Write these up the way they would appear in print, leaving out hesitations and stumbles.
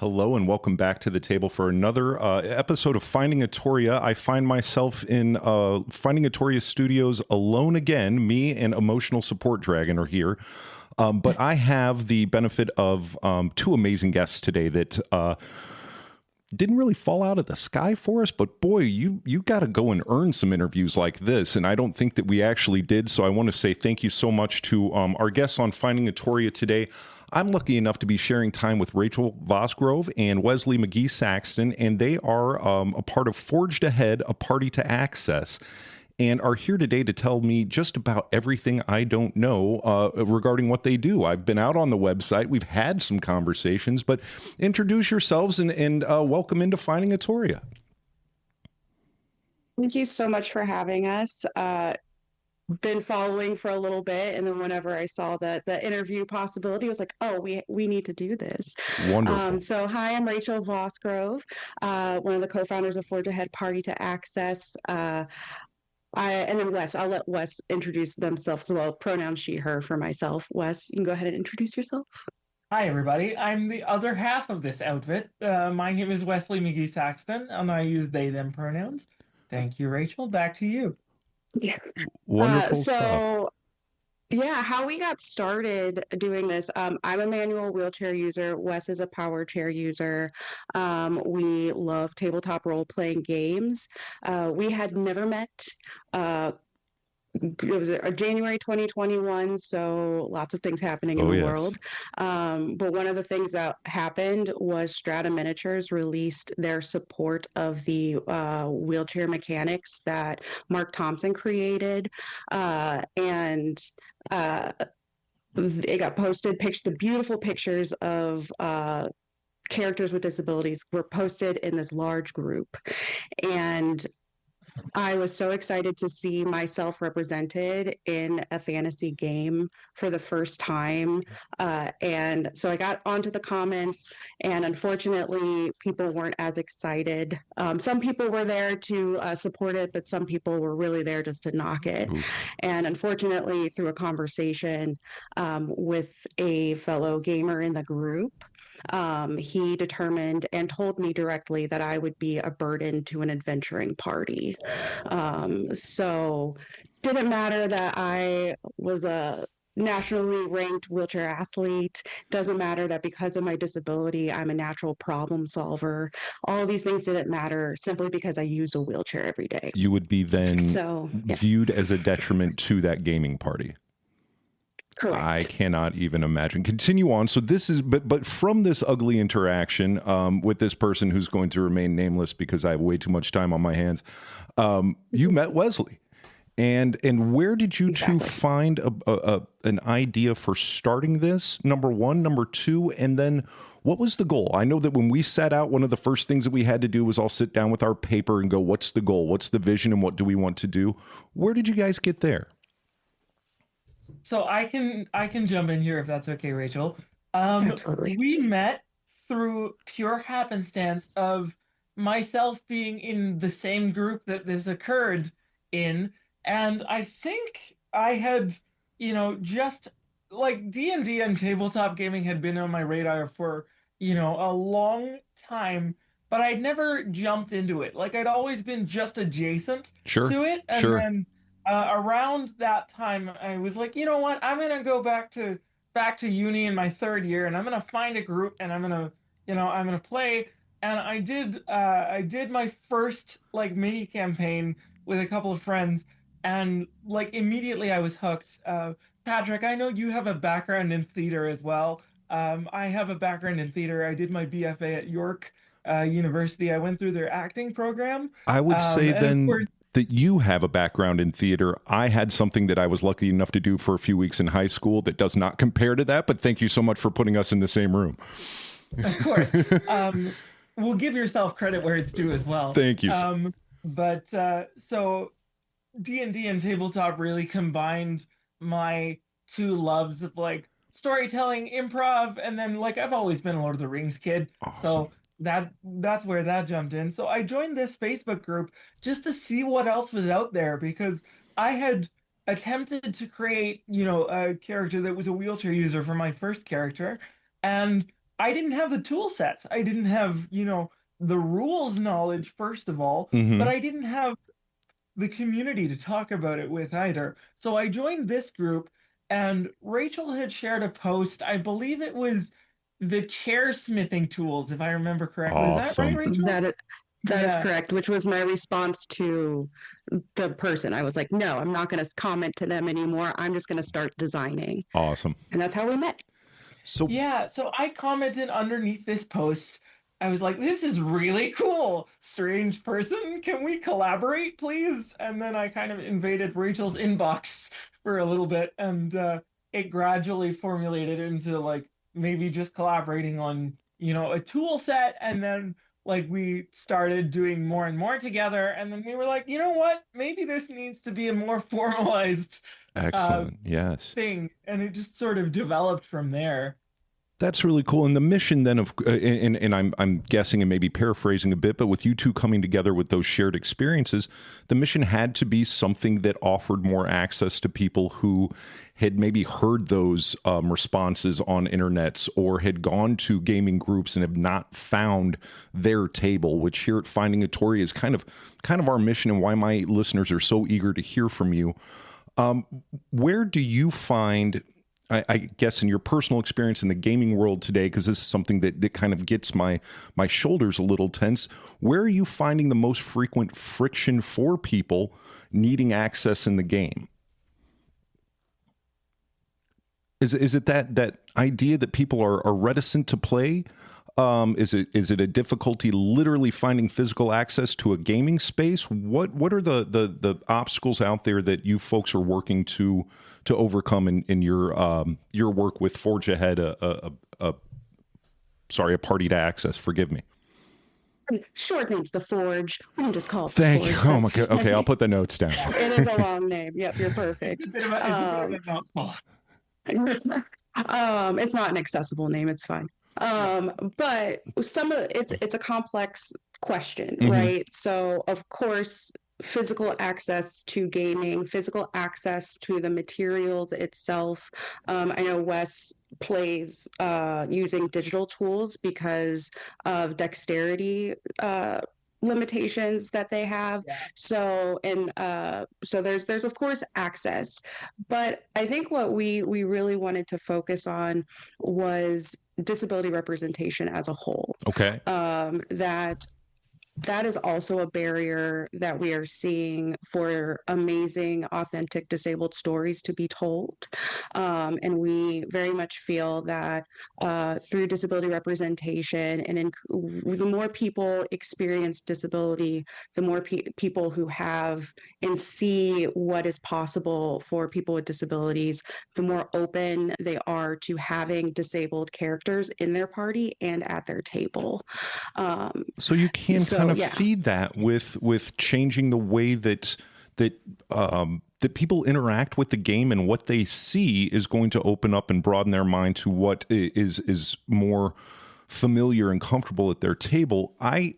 Hello and welcome back to the table for another episode of Finding Atoria. I find myself in Finding Atoria Studios alone again. Me and Emotional Support Dragon are here. But I have the benefit of two amazing guests today that didn't really fall out of the sky for us, but boy, you got to go and earn some interviews like this, and I don't think that we actually did, so I want to say thank you so much to our guests on Finding Atoria today. I'm lucky enough to be sharing time with Rachel Vosgrove and Wesley McGee-Saxton, and they are a part of Forged Ahead, a party to access, and are here today to tell me just about everything I don't know regarding what they do. I've been out on the website. We've had some conversations, but introduce yourselves and welcome into Finding Atoria. Thank you so much for having us. Been following for a little bit, and then whenever I saw the interview possibility, I was like, oh, we need to do this. Wonderful. So hi, I'm Rachel Vosgrove, one of the co-founders of Forge Ahead Party to Access. And then Wes, I'll let Wes introduce themselves as well. Pronoun she, her for myself. Wes, you can go ahead and introduce yourself. Hi, everybody. I'm the other half of this outfit. My name is Wesley McGee-Saxton, and I use they, them pronouns. Thank you, Rachel. Back to you. Yeah. Wonderful stuff. Yeah, how we got started doing this, I'm a manual wheelchair user. Wes is a power chair user. We love tabletop role-playing games. We had never met. It was January 2021, so lots of things happening in the world. But one of the things that happened was Strata Miniatures released their support of the wheelchair mechanics that Mark Thompson created. And it got posted, the beautiful pictures of characters with disabilities were posted in this large group. And I was so excited to see myself represented in a fantasy game for the first time. And so I got onto the comments, and unfortunately, people weren't as excited. Some people were there to support it, but some people were really there just to knock it. Oof. And unfortunately, through a conversation with a fellow gamer in the group, he determined and told me directly that I would be a burden to an adventuring party. So didn't matter that I was a nationally ranked wheelchair athlete. Doesn't matter that because of my disability, I'm a natural problem solver. All these things didn't matter simply because I use a wheelchair every day. You would be then viewed as a detriment to that gaming party. Correct. I cannot even imagine. Continue on. So this is, but from this ugly interaction with this person who's going to remain nameless because I have way too much time on my hands, you met Wesley. And where did you two find an idea for starting this? Number one, number two, and then what was the goal? I know that when we set out, one of the first things that we had to do was all sit down with our paper and go, what's the goal? What's the vision? And what do we want to do? Where did you guys get there? So I can jump in here if that's okay, Rachel. Absolutely. We met through pure happenstance of myself being in the same group that this occurred in, and I think I had, just like D&D and tabletop gaming had been on my radar for, a long time, but I'd never jumped into it. Like I'd always been just adjacent to it, and then around that time, I was like, you know what? I'm gonna go back to uni in my third year, and I'm gonna find a group, and I'm gonna play. And I did my first like mini campaign with a couple of friends, and like immediately I was hooked. Patrick, I know you have a background in theater as well. I have a background in theater. I did my BFA at York University. I went through their acting program. I would say then that you have a background in theater. I had something that I was lucky enough to do for a few weeks in high school that does not compare to that, but thank you so much for putting us in the same room. Of course. We'll give yourself credit where it's due as well. Thank you. So D&D and tabletop really combined my two loves of like storytelling, improv, and then like I've always been a Lord of the Rings kid. Awesome. So that's where that jumped in. So I joined this Facebook group just to see what else was out there, because I had attempted to create, a character that was a wheelchair user for my first character, and I didn't have the tool sets. I didn't have, the rules knowledge, first of all, but Hmm. I didn't have the community to talk about it with either. So I joined this group, and Rachel had shared a post. I believe it was the chair smithing tools, if I remember correctly. Is that right, Awesome. Rachel? That is Yeah. correct, which was my response to the person. I was like, no, I'm not going to comment to them anymore. I'm just going to start designing. Awesome. And that's how we met. So Yeah, so I commented underneath this post. I was like, this is really cool. Strange person, can we collaborate, please? And then I kind of invaded Rachel's inbox for a little bit, and it gradually formulated into like maybe just collaborating on, a tool set. And then like we started doing more and more together. And then we were like, you know what? Maybe this needs to be a more formalized uh, excellent. Yes. thing. And it just sort of developed from there. That's really cool. And the mission then of and I'm guessing and maybe paraphrasing a bit, but with you two coming together with those shared experiences, the mission had to be something that offered more access to people who had maybe heard those responses on internets or had gone to gaming groups and have not found their table, which here at Finding Atoria is kind of our mission and why my listeners are so eager to hear from you. Where do you find, I guess, in your personal experience in the gaming world today, because this is something that kind of gets my shoulders a little tense, where are you finding the most frequent friction for people needing access in the game? Is it that idea that people are reticent to play? Is it a difficulty literally finding physical access to a gaming space? What are the obstacles out there that you folks are working to overcome in your work with Forge Ahead, a party to access? Forgive me. Short name's the Forge. We can just call it the Thank you. Forge. Oh my God. Okay, I'll put the notes down. It is a long name. Yep, you're perfect. It's a bit of a mouthful. It's not an accessible name. It's fine. But some of it's a complex question, Mhm. right? So of course, physical access to gaming, physical access to the materials itself. I know Wes plays using digital tools because of dexterity limitations that they have. Yeah. So there's of course access, but I think what we really wanted to focus on was disability representation as a whole. Okay. That is also a barrier that we are seeing for amazing, authentic disabled stories to be told. And we very much feel that through disability representation and the more people experience disability, the more people who have and see what is possible for people with disabilities, the more open they are to having disabled characters in their party and at their table. So you can kind of yeah. feed that with changing the way that that people interact with the game, and what they see is going to open up and broaden their mind to what is more familiar and comfortable at their table. I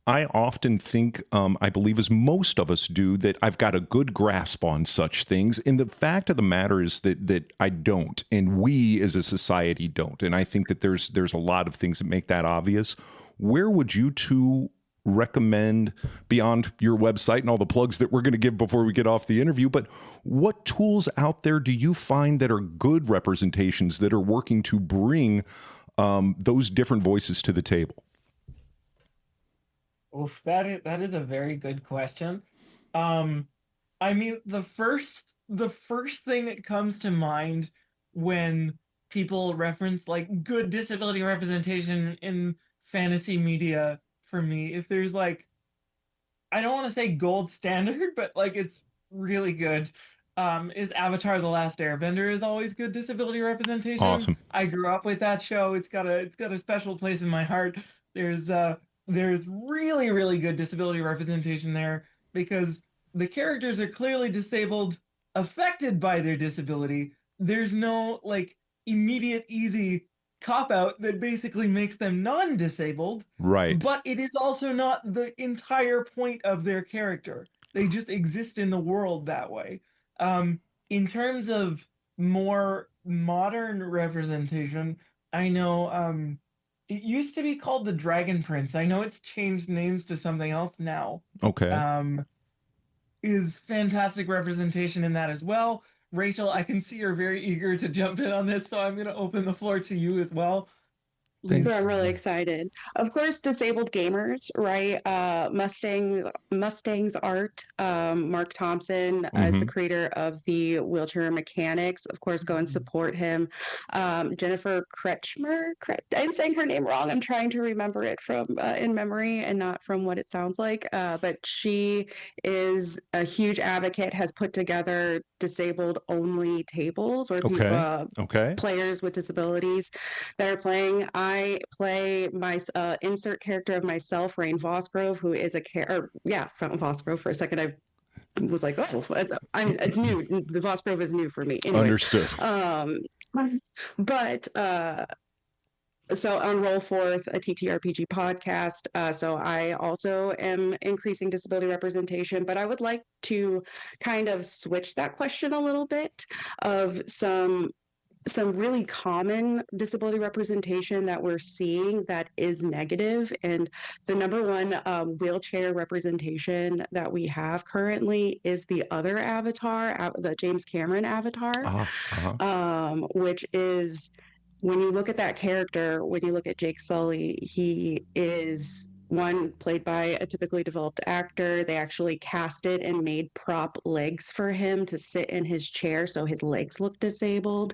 often think, I believe as most of us do, that I've got a good grasp on such things. And the fact of the matter is that I don't, and we as a society don't. And I think that there's a lot of things that make that obvious. Where would you two recommend, beyond your website and all the plugs that we're going to give before we get off the interview, but what tools out there do you find that are good representations that are working to bring those different voices to the table? Oof, that is a very good question. I mean, the first thing that comes to mind when people reference like good disability representation in fantasy media for me, if there's like, I don't want to say gold standard, but like it's really good. Is Avatar: The Last Airbender is always good disability representation. Awesome. I grew up with that show. It's got a special place in my heart. There's uh there's really really good disability representation there because the characters are clearly disabled, affected by their disability. There's no like immediate easy cop out that basically makes them non-disabled, Right. but it is also not the entire point of their character. They just exist in the world that way. In terms of more modern representation, I know it used to be called the Dragon Prince. I know it's changed names to something else now. Okay. Is fantastic representation in that as well. Rachel, I can see you're very eager to jump in on this, so I'm going to open the floor to you as well. So I'm really excited. Of course, disabled gamers, right? Mustang's art. Mark Thompson is the creator of the wheelchair mechanics. Of course, go and support him. Jennifer Kretschmer. I'm saying her name wrong. I'm trying to remember it from in memory and not from what it sounds like. But she is a huge advocate. Has put together disabled-only tables where people, players with disabilities that are playing. I play my insert character of myself, Rain Vosgrove, who is from Vosgrove. For a second, I was like, oh, it's new. The Vosgrove is new for me. Anyways, understood. So on Roll Forth, a TTRPG podcast. So I also am increasing disability representation, but I would like to kind of switch that question a little bit of some really common disability representation that we're seeing that is negative. And the number one wheelchair representation that we have currently is the other avatar, the James Cameron avatar, which is, when you look at that character, when you look at Jake Sully, he is one played by a typically developed actor. They actually casted and made prop legs for him to sit in his chair so his legs look disabled.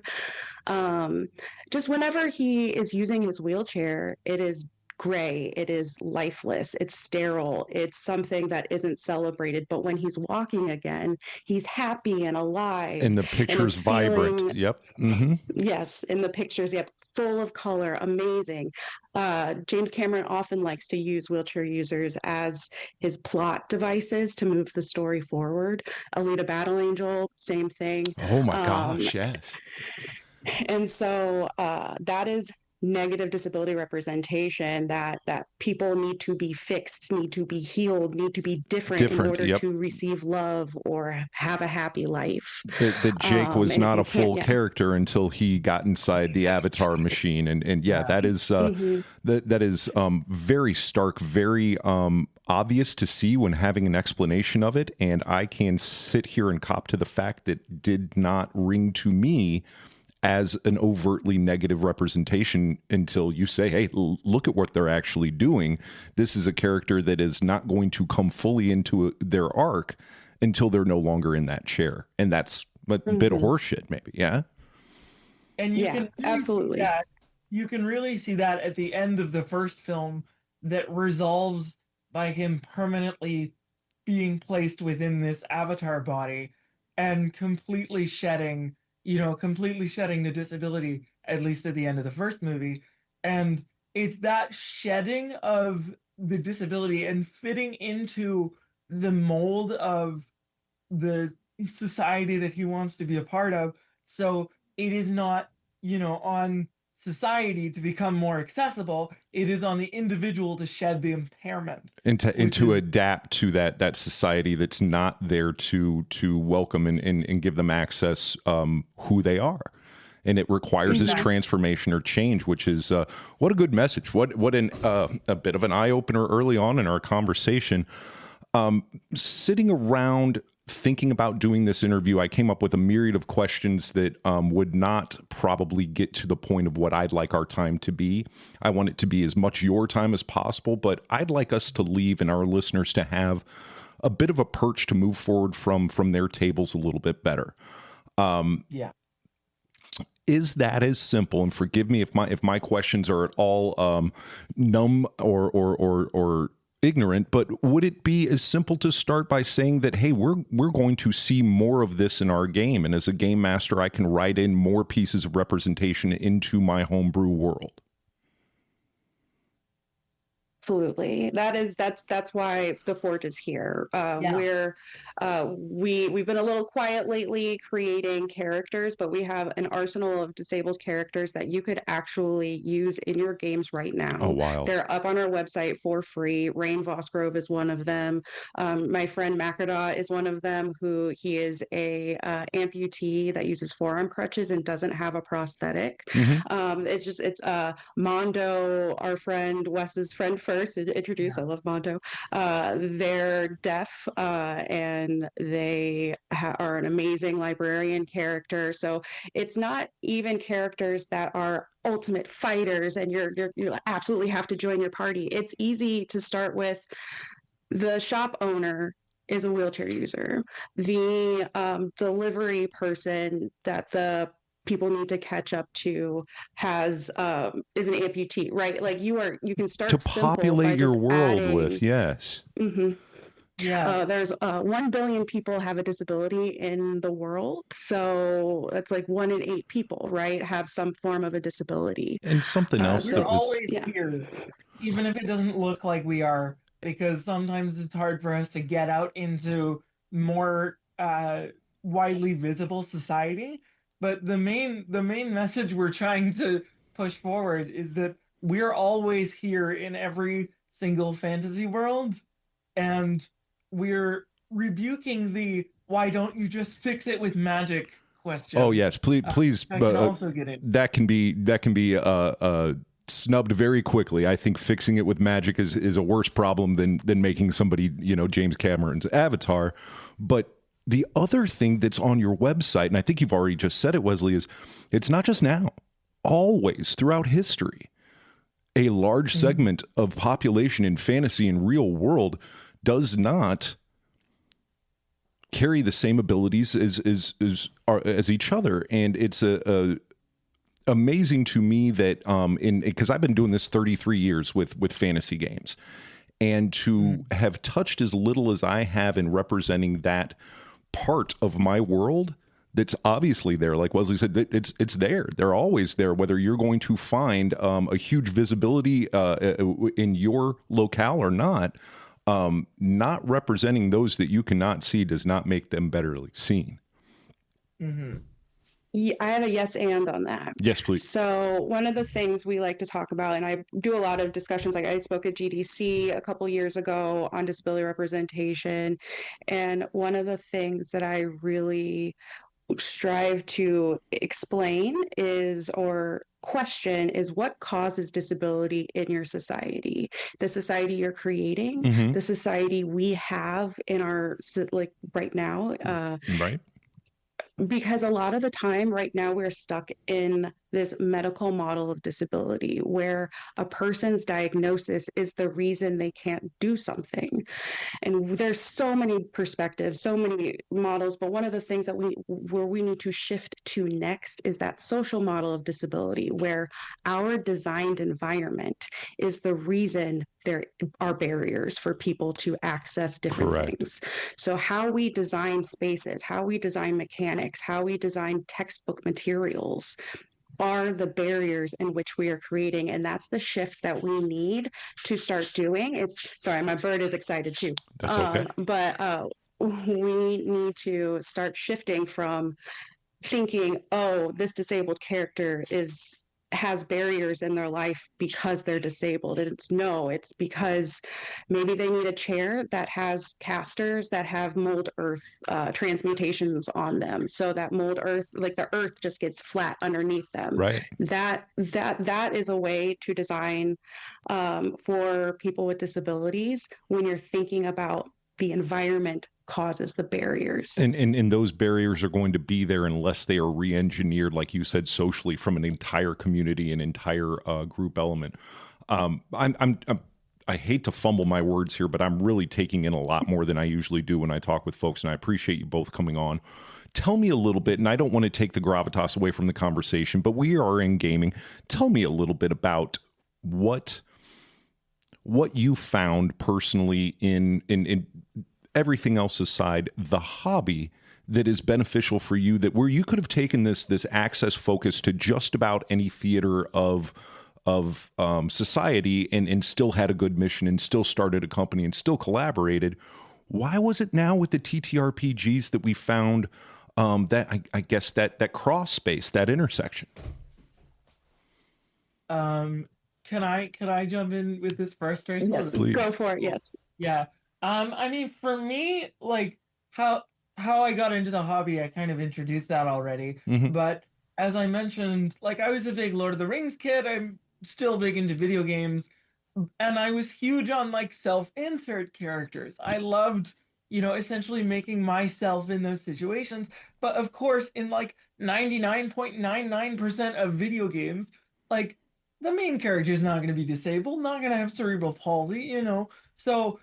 Just whenever he is using his wheelchair, it is gray, it is lifeless, it's sterile, it's something that isn't celebrated. But when he's walking again, he's happy and alive. And the picture's vibrant. Yep. Mm-hmm. Yes, in the pictures, yep, full of color, amazing. James Cameron often likes to use wheelchair users as his plot devices to move the story forward. Alita Battle Angel, same thing. Oh my gosh, yes. And so that is negative disability representation, that people need to be fixed, need to be healed, need to be different in order to receive love or have a happy life. That Jake was not a full character until he got inside the avatar machine. And that is that is very stark, very obvious to see when having an explanation of it. And I can sit here and cop to the fact that did not ring to me as an overtly negative representation until you say, hey, look at what they're actually doing. This is a character that is not going to come fully into their arc until they're no longer in that chair. And that's a bit of horseshit, maybe. Yeah. And you can really absolutely. You can really see that at the end of the first film, that resolves by him permanently being placed within this avatar body and completely shedding the disability, at least at the end of the first movie. And it's that shedding of the disability and fitting into the mold of the society that he wants to be a part of. So it is not, on society to become more accessible. It is on the individual to shed the impairment. And to adapt to that society that's not there to welcome and give them access who they are. And it requires this transformation or change, which is what a good message. What a bit of an eye-opener early on in our conversation. Sitting around thinking about doing this interview, I came up with a myriad of questions that would not probably get to the point of what I'd like our time to be. I want it to be as much your time as possible, but I'd like us to leave and our listeners to have a bit of a perch to move forward from their tables a little bit better. Is that as simple? And forgive me if my questions are at all numb or ignorant, but would it be as simple to start by saying that, hey, we're going to see more of this in our game, and as a game master, I can write in more pieces of representation into my homebrew world? Absolutely. That's why the Forge is here. We've been a little quiet lately creating characters, but we have an arsenal of disabled characters that you could actually use in your games right now. Oh, wow. They're up on our website for free. Rain Vosgrove is one of them. My friend Macadaw is one of them, who he is a amputee that uses forearm crutches and doesn't have a prosthetic. It's Mondo, our friend, Wes's friend first, introduced. I love Mondo. They're deaf and they are an amazing librarian character. So it's not even characters that are ultimate fighters and you absolutely have to join your party. It's easy to start with. The shop owner is a wheelchair user. The delivery person that the people need to catch up to is an amputee, right? Like you can start to populate your world with, yes. There's 1 billion people have a disability in the world, so that's like 1 in 8 people, right, have some form of a disability. And something else we're always here, even if it doesn't look like we are, because sometimes it's hard for us to get out into more widely visible society. But the main message we're trying to push forward is that we're always here in every single fantasy world, and we're rebuking the "why don't you just fix it with magic" question. Oh yes, please. Also get it. That can be snubbed very quickly. I think fixing it with magic is a worse problem than making somebody, James Cameron's Avatar. But the other thing that's on your website, and I think you've already just said it, Wesley, is it's not just now, always throughout history, a large segment of population in fantasy and real world does not carry the same abilities as each other. And it's amazing to me that because I've been doing this 33 years with fantasy games, and to have touched as little as I have in representing that part of my world that's obviously there. Like Wesley said, it's there. They're always there. Whether you're going to find a huge visibility in your locale or not representing those that you cannot see does not make them better seen. Yeah, I have a yes and on that. Yes, please. So one of the things we like to talk about, and I do a lot of discussions, like I spoke at GDC a couple years ago on disability representation, and one of the things that I really strive to explain or question is what causes disability in your society, the society you're creating, the society we have in our, like right now. Right. Because a lot of the time right now we're stuck in this medical model of disability where a person's diagnosis is the reason they can't do something. And there's so many perspectives, so many models, but one of the things that we need to shift to next is that social model of disability, where our designed environment is the reason there are barriers for people to access different things. So how we design spaces, how we design mechanics, how we design textbook materials are the barriers in which we are creating. And that's the shift that we need to start doing. Sorry, my bird is excited too. That's okay. But we need to start shifting from thinking, oh, this disabled character has barriers in their life because they're disabled. And it's because maybe they need a chair that has casters that have mold earth transmutations on them, so that mold earth, like the earth just gets flat underneath them. Right. That is a way to design for people with disabilities when you're thinking about the environment causes the barriers. And those barriers are going to be there unless they are re-engineered, like you said, socially from an entire community, an entire group element. I hate to fumble my words here, but I'm really taking in a lot more than I usually do when I talk with folks, and I appreciate you both coming on. Tell me a little bit, and I don't want to take the gravitas away from the conversation, but we are in gaming. Tell me a little bit about what you found personally in everything else aside, the hobby that is beneficial for you, that where you could have taken this access focus to just about any theater of of society and still had a good mission and still started a company and still collaborated. Why was it now with the TTRPGs that we found that I guess that cross space, that intersection? Can I jump in with this first, Rachel? Yes, please. go for it. Yes. Yeah. I mean, for me, like how I got into the hobby, I kind of introduced that already. Mm-hmm. But as I mentioned, like I was a big Lord of the Rings kid. I'm still big into video games, and I was huge on like self-insert characters. I loved, essentially making myself in those situations. But of course, in like 99.99% of video games, like the main character is not going to be disabled, not going to have cerebral palsy, So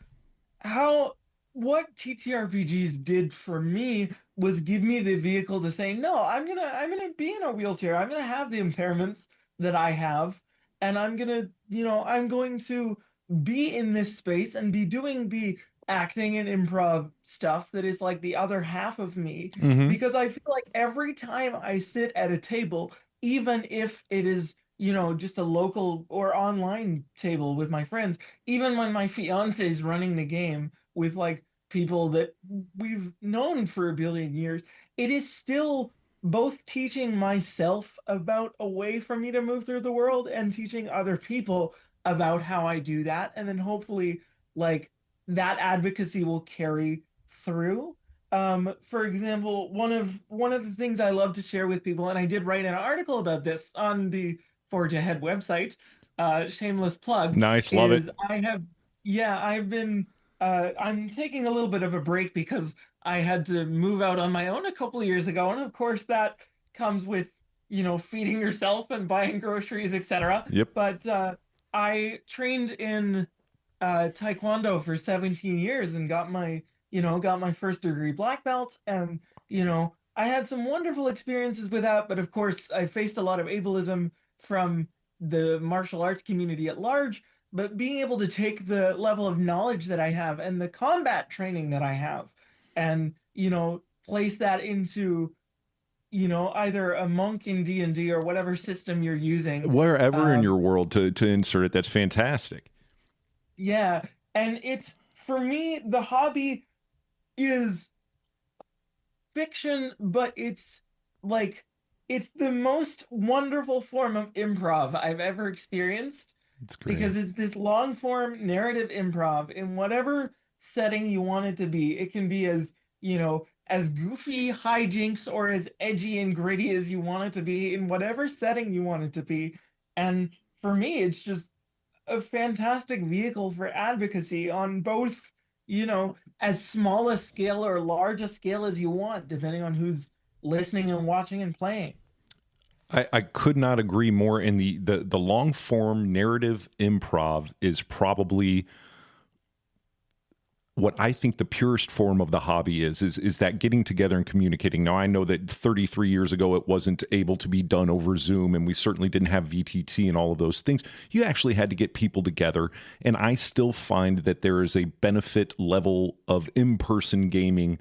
what TTRPGs did for me was give me the vehicle to say, no, I'm gonna be in a wheelchair. I'm gonna have the impairments that I have, and I'm going to be in this space and be doing the acting and improv stuff that is like the other half of me. Mm-hmm. Because I feel like every time I sit at a table, even if it is just a local or online table with my friends, even when my fiance is running the game with like people that we've known for a billion years, it is still both teaching myself about a way for me to move through the world and teaching other people about how I do that. And then hopefully, like, that advocacy will carry through. For example, one of the things I love to share with people, and I did write an article about this on the Forge Ahead website, shameless plug. Nice, love it. I'm taking a little bit of a break because I had to move out on my own a couple of years ago, and of course that comes with feeding yourself and buying groceries, etc. Yep. But I trained in Taekwondo for 17 years and got my first degree black belt, and I had some wonderful experiences with that. But of course, I faced a lot of ableism from the martial arts community at large. But being able to take the level of knowledge that I have and the combat training that I have and, place that into, either a monk in D&D or whatever system you're using. Wherever in your world to insert it, that's fantastic. Yeah. And for me, the hobby is fiction, but it's the most wonderful form of improv I've ever experienced. It's great. Because it's this long form narrative improv in whatever setting you want it to be. It can be as goofy hijinks or as edgy and gritty as you want it to be in whatever setting you want it to be. And for me, it's just a fantastic vehicle for advocacy on both, as small a scale or large a scale as you want, depending on who's listening and watching and playing. I could not agree more. In the long form narrative improv is probably what I think the purest form of the hobby is that getting together and communicating. Now, I know that 33 years ago it wasn't able to be done over Zoom, and we certainly didn't have VTT and all of those things. You actually had to get people together, and I still find that there is a benefit level of in-person gaming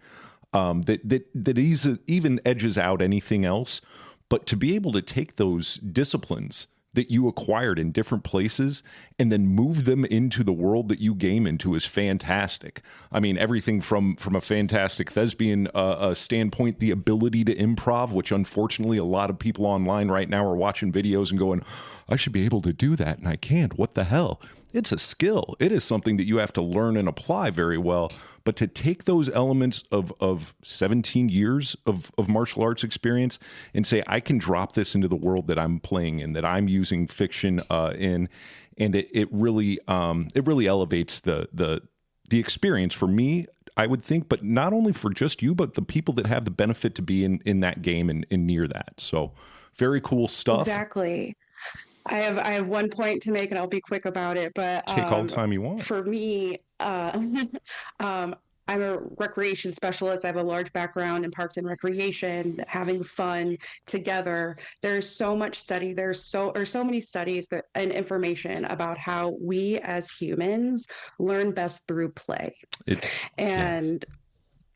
that even edges out anything else. But to be able to take those disciplines that you acquired in different places and then move them into the world that you game into is fantastic. I mean, everything from a fantastic thespian standpoint, the ability to improv, which unfortunately a lot of people online right now are watching videos and going, I should be able to do that, and I can't. What the hell? It's a skill. It is something that you have to learn and apply very well. But to take those elements of 17 years of martial arts experience and say, I can drop this into the world that I'm playing in, that I'm using fiction in, and it really elevates the experience for me, I would think, but not only for just you, but the people that have the benefit to be in that game and near that. So very cool stuff. Exactly. I have one point to make, and I'll be quick about it. But take all the time you want. For me, I'm a recreation specialist. I have a large background in parks and recreation, having fun together. There's so much study. There's so many studies and information about how we as humans learn best through play.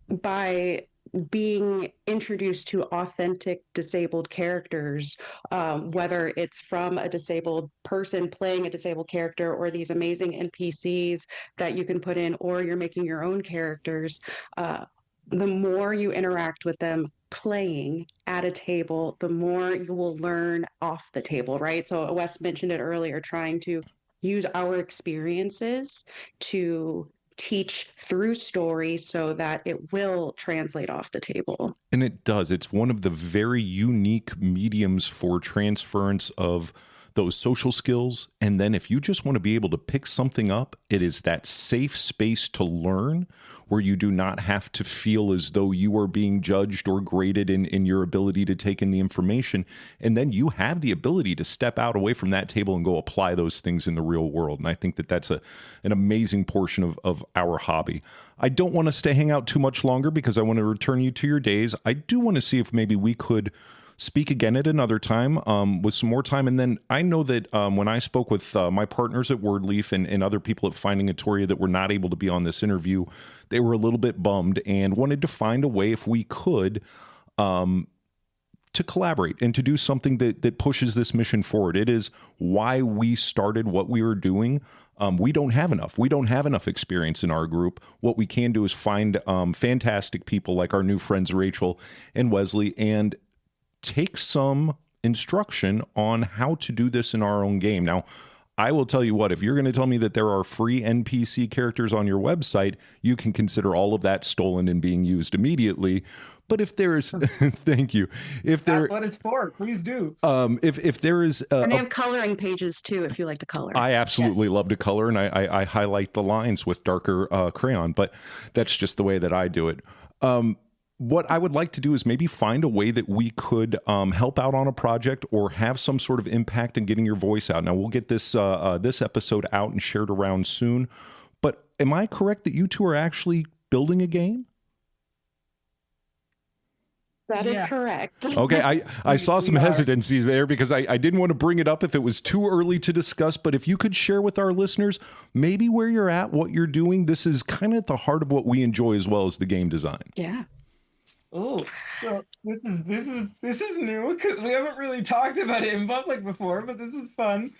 By being introduced to authentic disabled characters, whether it's from a disabled person playing a disabled character or these amazing NPCs that you can put in, or you're making your own characters, the more you interact with them playing at a table, the more you will learn off the table, right? So Wes mentioned it earlier, trying to use our experiences to teach through story so that it will translate off the table. And it does. It's one of the very unique mediums for transference of those social skills. And then if you just want to be able to pick something up, it is that safe space to learn where you do not have to feel as though you are being judged or graded in your ability to take in the information. And then you have the ability to step out away from that table and go apply those things in the real world. And I think that that's an amazing portion of our hobby. I don't want us to hang out too much longer because I want to return you to your days. I do want to see if maybe we could speak again at another time with some more time. And then I know that when I spoke with my partners at WordLeaf and other people at Finding Atoria that were not able to be on this interview, they were a little bit bummed and wanted to find a way if we could to collaborate and to do something that pushes this mission forward. It is why we started what we were doing. We don't have enough. We don't have enough experience in our group. What we can do is find fantastic people like our new friends Rachel and Wesley and take some instruction on how to do this in our own game. Now, I will tell you what, if you're going to tell me that there are free NPC characters on your website, you can consider all of that stolen and being used immediately. But if there is, thank you. If there, that's what it's for. Please do. If there is, and they have coloring pages too, if you like to color. I absolutely love to color, and I highlight the lines with darker crayon. But that's just the way that I do it. What I would like to do is maybe find a way that we could help out on a project or have some sort of impact in getting your voice out. Now, we'll get this this episode out and shared around soon. But am I correct that you two are actually building a game? That is correct. Okay, I saw some hesitancies there because I didn't want to bring it up if it was too early to discuss. But if you could share with our listeners maybe where you're at, what you're doing, this is kind of at the heart of what we enjoy as well as the game design. Yeah. Oh, well, this is new because we haven't really talked about it in public before, but this is fun.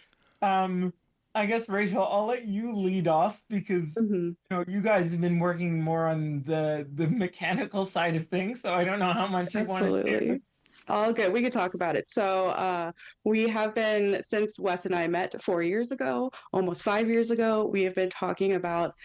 I guess Rachel, I'll let you lead off because you know you guys have been working more on the mechanical side of things, so I don't know how much you want to share. All good. We could talk about it. So we have been, since Wes and I met 4 years ago, almost 5 years ago, we have been talking about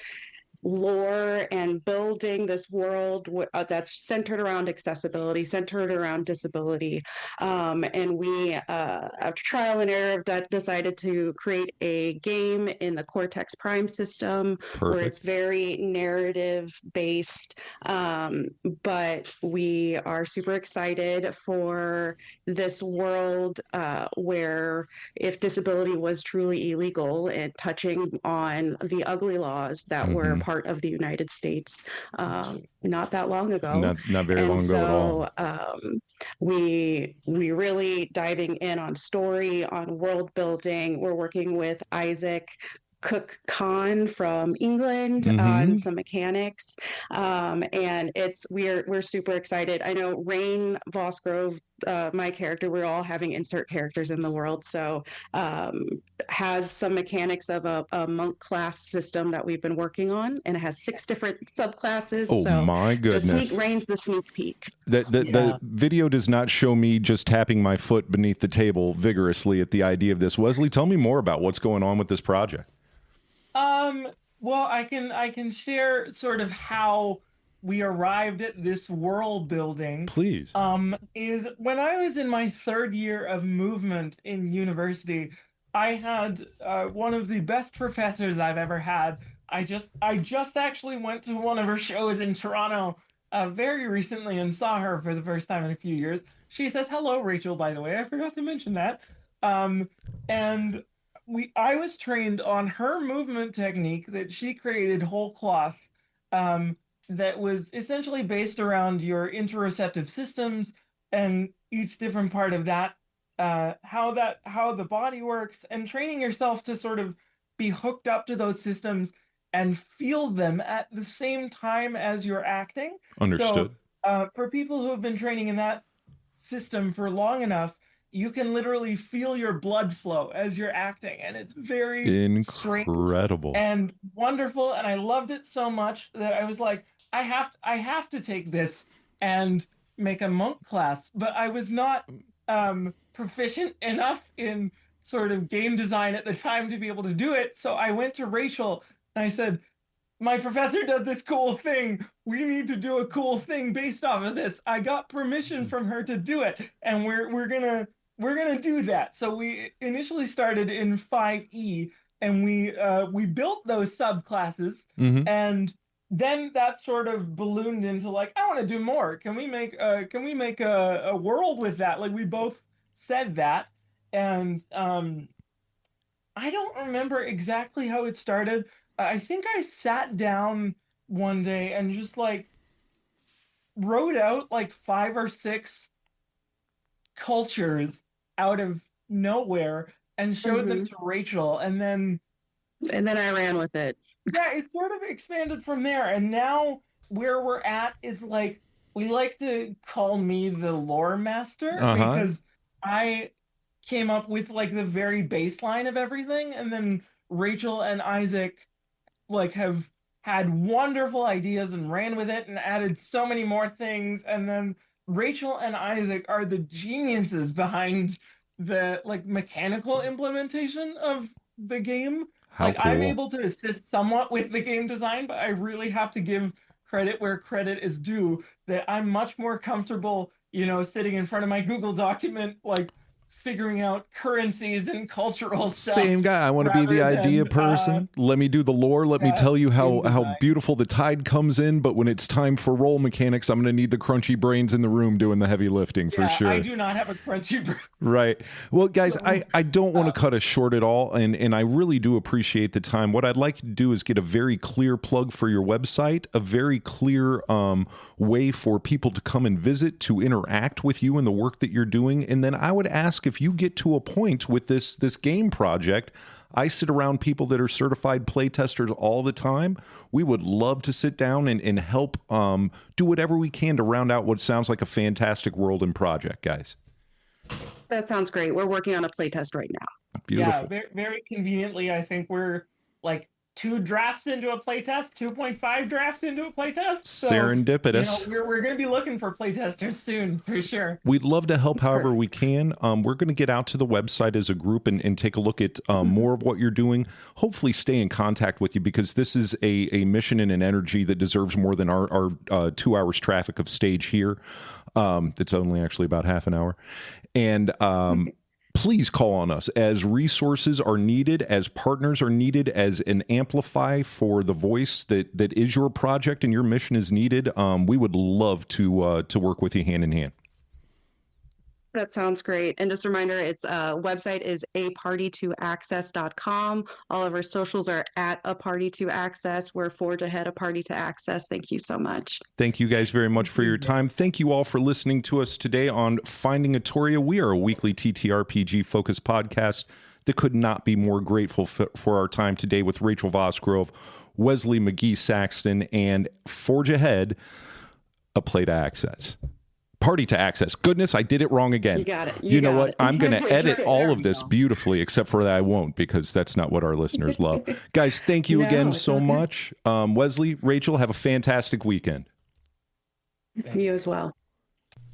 lore and building this world that's centered around accessibility, centered around disability. And we, after trial and error, decided to create a game in the Cortex Prime system. Perfect. Where it's very narrative based. But we are super excited for this world where if disability was truly illegal and touching on the ugly laws that were part of the United States not that long ago. Not very long ago at all. We really diving in on story, on world building. We're working with Isaac Cook Khan from England on some mechanics, and we're super excited. I know Rain Vosgrove, my character, we're all having insert characters in the world, so has some mechanics of a monk class system that we've been working on, and it has 6 different subclasses. Oh, so my goodness! Rain's the sneak peek. The video does not show me just tapping my foot beneath the table vigorously at the idea of this. Wesley, tell me more about what's going on with this project. Well, I can share sort of how we arrived at this world building. Please. Is when I was in my 3rd year of movement in university, I had one of the best professors I've ever had. I just actually went to one of her shows in Toronto very recently and saw her for the first time in a few years. She says, "Hello, Rachel, by the way. I forgot to mention that." And I was trained on her movement technique that she created whole cloth, that was essentially based around your interoceptive systems and each different part of that, how the body works, and training yourself to sort of be hooked up to those systems and feel them at the same time as you're acting. Understood. for people who have been training in that system for long enough, you can literally feel your blood flow as you're acting, and it's very strange Incredible. and wonderful. And I loved it so much that I was like, I have to take this and make a monk class. But I was not proficient enough in sort of game design at the time to be able to do it. So I went to Rachel and I said, my professor does this cool thing. We need to do a cool thing based off of this. I got permission from her to do it, and we're gonna do that. So we initially started in 5e, and we built those subclasses, and then that sort of ballooned into like, I want to do more. Can we make a world with that? Like, we both said that, and I don't remember exactly how it started. I think I sat down one day and just like wrote out like 5 or 6 cultures out of nowhere and showed them to Rachel, and then I ran with it. Yeah, it sort of expanded from there. And now where we're at is like, we like to call me the lore master, because I came up with like the very baseline of everything, and then Rachel and Isaac like have had wonderful ideas and ran with it and added so many more things. And then Rachel and Isaac are the geniuses behind the like mechanical implementation of the game. How like cool. I'm able to assist somewhat with the game design, but I really have to give credit where credit is due, that I'm much more comfortable, sitting in front of my Google document, like figuring out currencies and cultural stuff. Same guy. I want to be the idea person. Let me do the lore. Let me tell you how beautiful the tide comes in. But when it's time for roll mechanics, I'm going to need the crunchy brains in the room doing the heavy lifting for sure. I do not have a crunchy brain. Right. Well, guys, I don't want to cut us short at all. And I really do appreciate the time. What I'd like to do is get a very clear plug for your website, a very clear way for people to come and visit, to interact with you and the work that you're doing. And then I would ask, if you get to a point with this game project, I sit around people that are certified playtesters all the time. We would love to sit down and help do whatever we can to round out what sounds like a fantastic world and project, guys. That sounds great. We're working on a playtest right now. Beautiful. Yeah, very, very conveniently, I think we're like 2 drafts into a playtest, 2.5 drafts into a playtest. So, serendipitous. We're going to be looking for playtesters soon, for sure. We'd love to help however we can. We're going to get out to the website as a group and take a look at more of what you're doing. Hopefully stay in contact with you, because this is a mission and an energy that deserves more than our 2 hours traffic of stage here. It's only actually about half an hour. And please call on us as resources are needed, as partners are needed, as an amplify for the voice that is your project and your mission is needed. We would love to work with you hand in hand. That sounds great. And just a reminder, its website is aparty2access.com. All of our socials are at aparty2access. We're Forge Ahead, a party to access. Thank you so much. Thank you guys very much for your time. Thank you all for listening to us today on Finding Atoria. We are a weekly TTRPG focused podcast that could not be more grateful for our time today with Rachel Vosgrove, Wesley McGee-Saxton, and Forge Ahead, a play to access. Party to access. Goodness, I did it wrong again. You got it. You know what? I'm going to edit all of this beautifully, except for that I won't, because that's not what our listeners love. Guys, thank you again so much. Wesley, Rachel, have a fantastic weekend. You as well.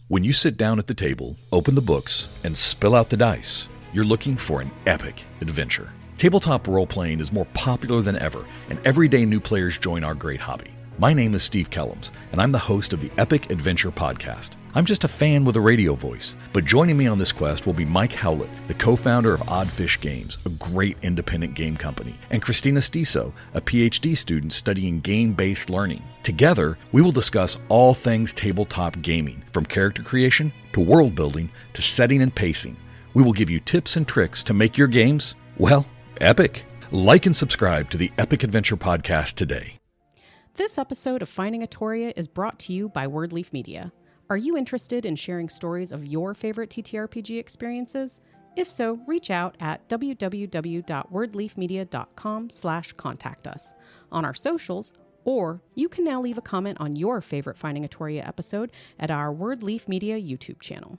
When you sit down at the table, open the books, and spill out the dice, you're looking for an epic adventure. Tabletop role-playing is more popular than ever, and every day new players join our great hobby. My name is Steve Kellums, and I'm the host of the Epic Adventure Podcast. I'm just a fan with a radio voice, but joining me on this quest will be Mike Howlett, the co-founder of Oddfish Games, a great independent game company, and Christina Stiso, a PhD student studying game-based learning. Together, we will discuss all things tabletop gaming, from character creation to world building to setting and pacing. We will give you tips and tricks to make your games, well, epic. Like and subscribe to the Epic Adventure Podcast today. This episode of Finding Atoria is brought to you by Wordleaf Media. Are you interested in sharing stories of your favorite TTRPG experiences? If so, reach out at www.wordleafmedia.com/contact us. On our socials, Or you can now leave a comment on your favorite Finding a Toria episode at our Word Leaf Media YouTube channel.